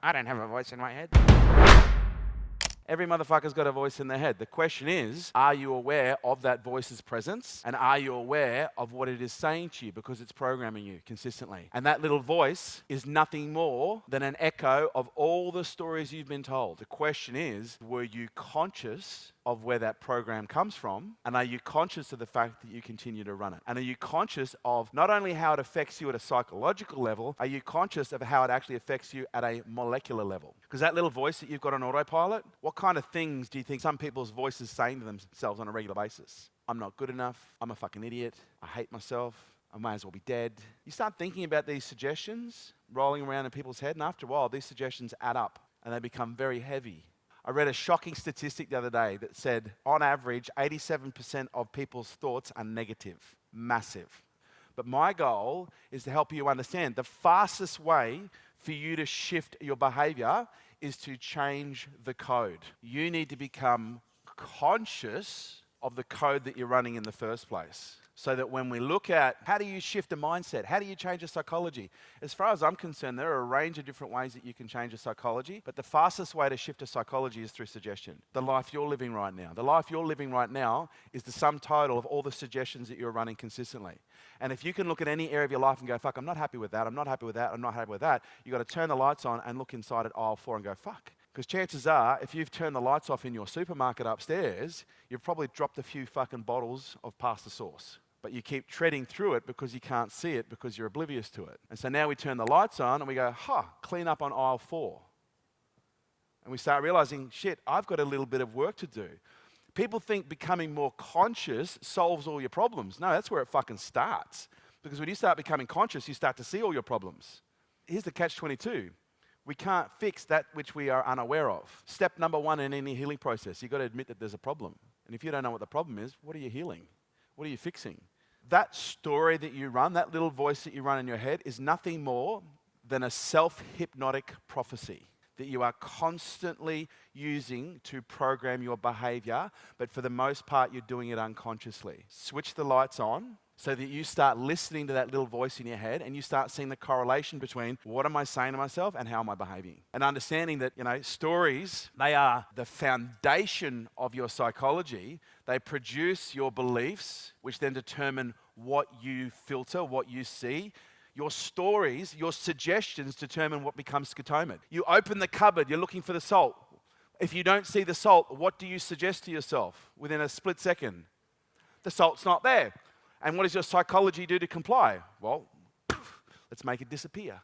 I don't have a voice in my head. Every motherfucker's got a voice in their head. The question is, are you aware of that voice's presence? And are you aware of what it is saying to you? Because it's programming you consistently. And that little voice is nothing more than an echo of all the stories you've been told. The question is, were you conscious of where that program comes from? And are you conscious of the fact that you continue to run it? And are you conscious of not only how it affects you at a psychological level, are you conscious of how it actually affects you at a molecular level? Because that little voice that you've got on autopilot, what kind of things do you think some people's voices saying to themselves on a regular basis? I'm not good enough. I'm a fucking idiot. I hate myself. I may as well be dead. You start thinking about these suggestions rolling around in people's head, and after a while, these suggestions add up and they become very heavy. I read a shocking statistic the other day that said, on average, 87% of people's thoughts are negative. Massive. But my goal is to help you understand the fastest way for you to shift your behavior is to change the code. You need to become conscious of the code that you're running in the first place. So that when we look at how do you shift a mindset, how do you change a psychology? As far as I'm concerned, there are a range of different ways that you can change a psychology, but the fastest way to shift a psychology is through suggestion. The life you're living right now. The life you're living right now is the sum total of all the suggestions that you're running consistently. And if you can look at any area of your life and go, fuck, I'm not happy with that, I'm not happy with that, I'm not happy with that, you've got to turn the lights on and look inside at aisle 4 and go, fuck. Because chances are, if you've turned the lights off in your supermarket upstairs, you've probably dropped a few fucking bottles of pasta sauce. But you keep treading through it because you can't see it because you're oblivious to it. And so now we turn the lights on and we go, clean up on aisle 4. And we start realizing, shit, I've got a little bit of work to do. People think becoming more conscious solves all your problems. No, that's where it fucking starts. Because when you start becoming conscious, you start to see all your problems. Here's the catch-22. We can't fix that which we are unaware of. Step number 1 in any healing process, you've got to admit that there's a problem. And if you don't know what the problem is, what are you healing? What are you fixing? That story that you run, that little voice that you run in your head is nothing more than a self-hypnotic prophecy that you are constantly using to program your behavior, but for the most part, you're doing it unconsciously. Switch the lights on so that you start listening to that little voice in your head and you start seeing the correlation between what am I saying to myself and how am I behaving. And understanding that, stories, they are the foundation of your psychology. They produce your beliefs, which then determine what you filter, what you see. Your stories, your suggestions determine what becomes scotoma. You open the cupboard, you're looking for the salt. If you don't see the salt, what do you suggest to yourself within a split second? The salt's not there. And what does your psychology do to comply? Well, let's make it disappear.